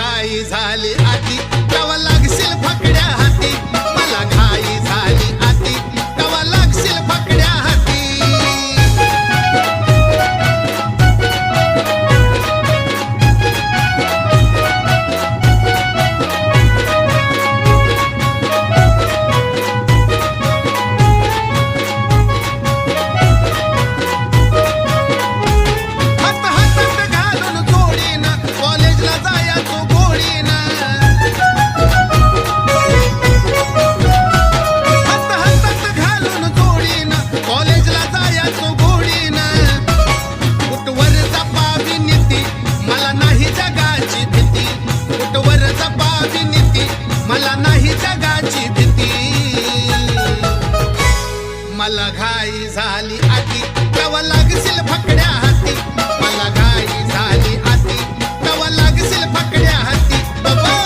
घाई झाली आती कवा लागशील फकड्या हाती मला घाई झाली आती कवा लागशील फकड्या हाती मला नाही जगाची भीती मला घाई झाली आती कवा लागशील फकड्या हाती मला घाई झाली आती कवा लागशील फकड्या हाती बाबा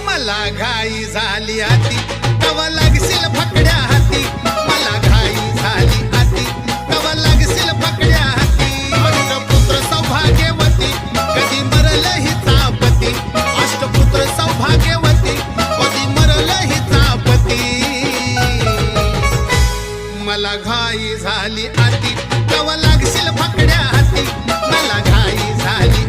मला घाई झाली आती कवा लागशील फकड्या हाती मला घाई झाली आती कवा लागशील फकड्या हाती अष्टपुत्र सौभाग्यवती कधी मरल हिचा पती अष्टपुत्र सौभाग्यवती कधी मरल हिचा पती मला घाई झाली आती कवा लागशील फकड्या हाती मला घाई झाली